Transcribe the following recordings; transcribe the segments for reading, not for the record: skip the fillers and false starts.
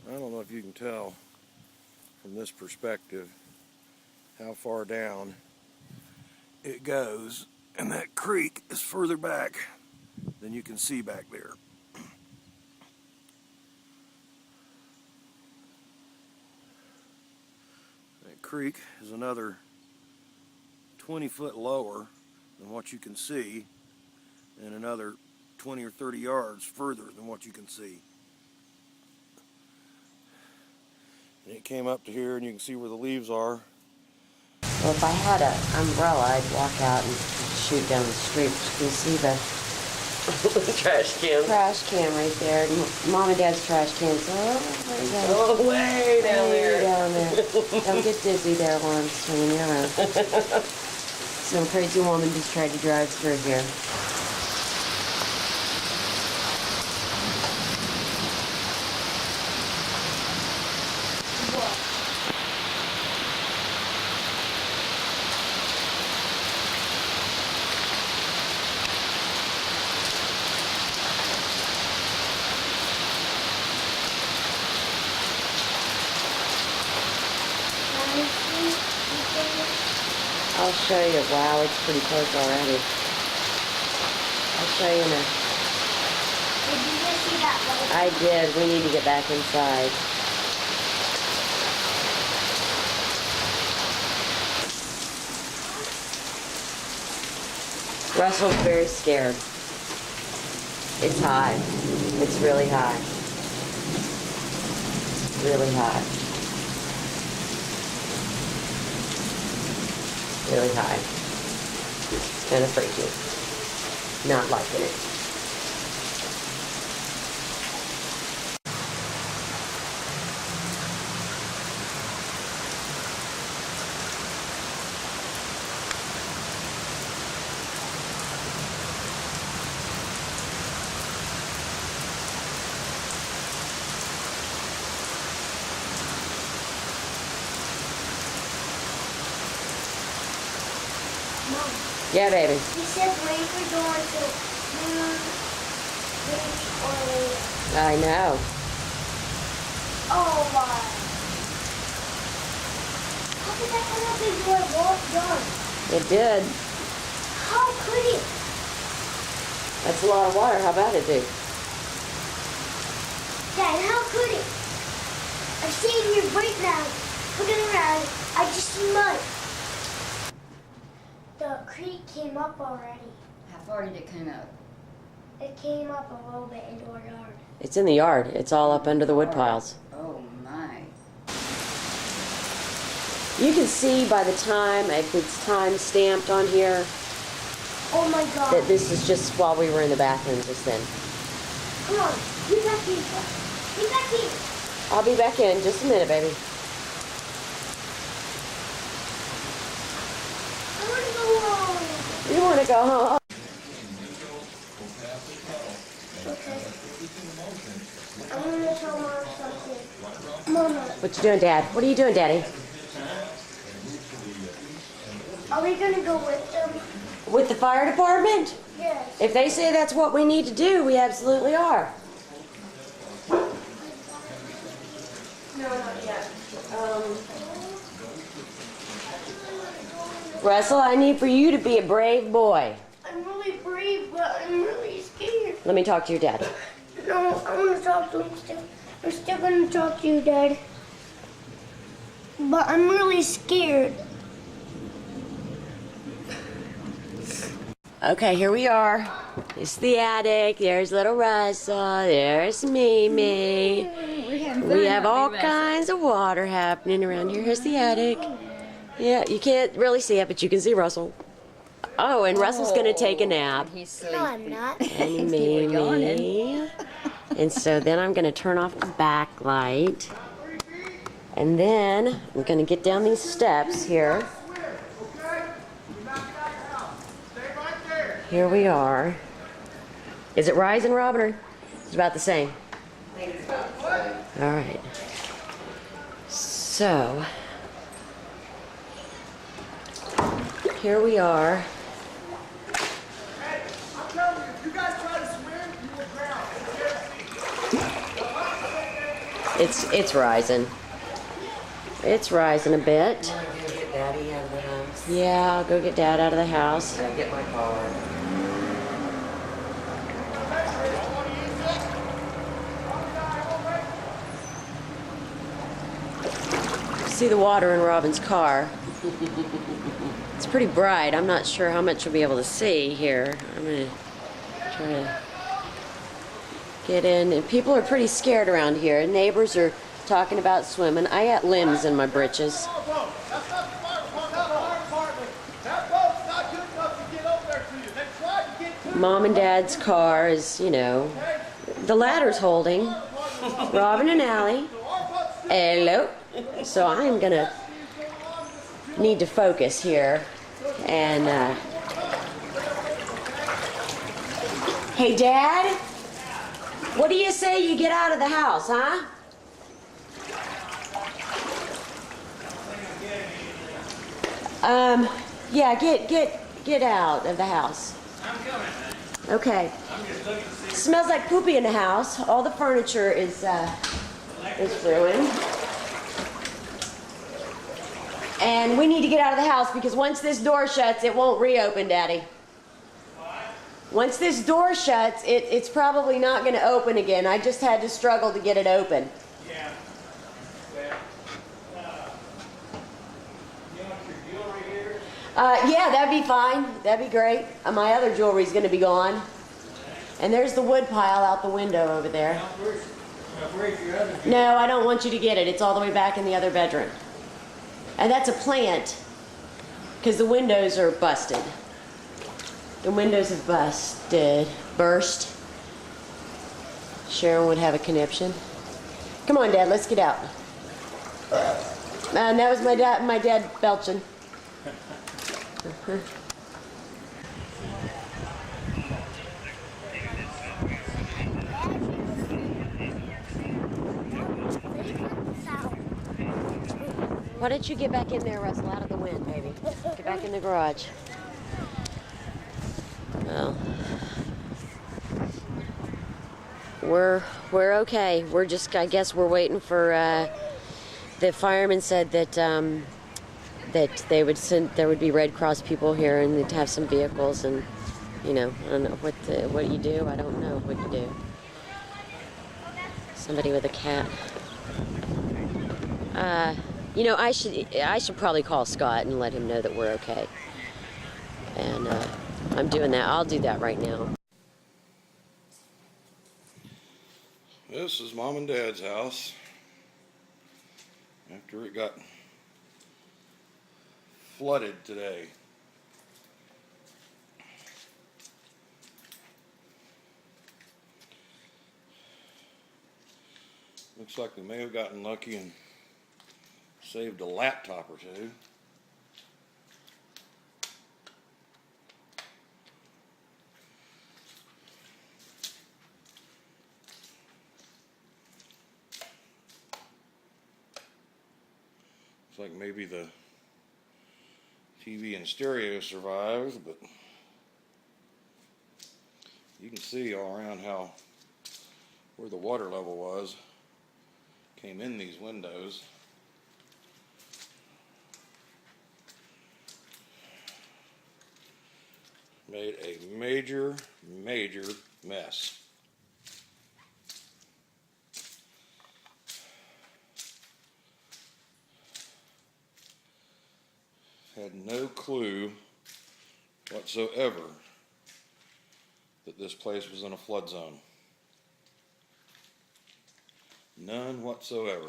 I don't know if you can tell from this perspective how far down it goes, and that creek is further back than you can see back there. That creek is another 20 foot lower than what you can see, and another 20 or 30 yards further than what you can see. And it came up to here, and you can see where the leaves are. Well, if I had an umbrella, I'd walk out and shoot down the street. You can see the trash can right there. Mom and Dad's trash cans. Oh, way down there. Down there. Don't get dizzy there while I'm swinging you around. Some crazy woman just tried to drive through here. I'll show you. Wow, it's pretty close already. I'll show you now. Did you just see that light? I did. We need to get back inside. Russell's very scared. It's high. It's really high. Really high. Really high. It's kind of freaky. Not liking it. Mom, Yeah, baby. you said wait for Dawn to move, maybe, or later. I know. Oh my. How could that come up before it walked done? It did. How could it? That's a lot of water. How about it, dude? Dad, how could it? I'm sitting here right now, looking around, I just see mud. The creek came up already. How far did it come up? It came up a little bit into our yard. It's in the yard. It's all up under the wood piles. Oh my. You can see by the time, if it's time stamped on here, Oh my God. that this is just while we were in the bathroom just then. Come on, get back here. Get back here. I'll be back in just a minute, baby. I want to go home. You want to go home? Okay. I'm going to tell Mom something. Mama, What you doing, Dad? What are you doing, Daddy? are we going to go with them? With the fire department? Yes. If they say that's what we need to do, we absolutely are. No, not yet. Russell, I need for you to be a brave boy. I'm really brave, but I'm really scared. Let me talk to your dad. No, I want to talk to him still. I'm still going to talk to you, Dad. But I'm really scared. Okay, here we are. It's the attic. There's little Russell. There's Mimi. We have all kinds of water happening around here. Here's the attic. Yeah, you can't really see it, but you can see Russell. Oh, and Russell's going to take a nap. He's sleeping. No, I'm not. And Mimi. And so then I'm going to turn off the backlight. And then I'm going to get down these steps here. Here we are. Is it rising, Robin, or it's about the same? All right. So, here we are. I'm telling you, if you guys try to swim, you will drown. It's rising. It's rising a bit. You want to go get Daddy out of the house? Yeah, I'll go get Dad out of the house. Yeah, get my car. See the water in Robin's car. It's pretty bright. I'm not sure how much you'll be able to see here. I'm gonna try to get in. And people are pretty scared around here. Neighbors are talking about swimming. I got limbs in my britches. Mom and Dad's car is, you know, the ladder's holding. Robin and Allie. Hello. So I'm gonna need to focus here. And, hey, Dad? What do you say you get out of the house, huh? Yeah, get out of the house. I'm coming. Okay. I'm just looking to see. Smells like poopy in the house. All the furniture is ruined. And we need to get out of the house because once this door shuts, it won't reopen, Daddy. Once this door shuts, it's probably not going to open again. I just had to struggle to get it open. Yeah. Well, you want your jewelry here? Yeah, that'd be fine. That'd be great. My other jewelry's going to be gone. And there's the wood pile out the window over there. Where's your other jewelry? No, I don't want you to get it. It's all the way back in the other bedroom. And that's a plant because the windows are busted. The windows have burst. Sharon would have a conniption. Come on, Dad, let's get out. And that was my dad belching. Why don't you get back in there, Russell, out of the wind, baby. Get back in the garage. Well, we're okay. We're just, I guess we're waiting for, the fireman said that, that they would send, there would be Red Cross people here and they'd have some vehicles and, you know, I don't know what you do. I don't know what you do. Somebody with a cat. You know, I should probably call Scott and let him know that we're okay. And I'm doing that. I'll do that right now. This is Mom and Dad's house. After it got flooded today. Looks like they may have gotten lucky and saved a laptop or two. Looks like maybe the TV and stereo survived, but you can see all around how where the water level was came in these windows. Made a major mess. Had no clue whatsoever that this place was in a flood zone. None whatsoever.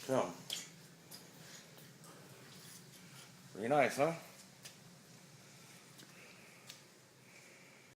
Come. Pretty nice, huh?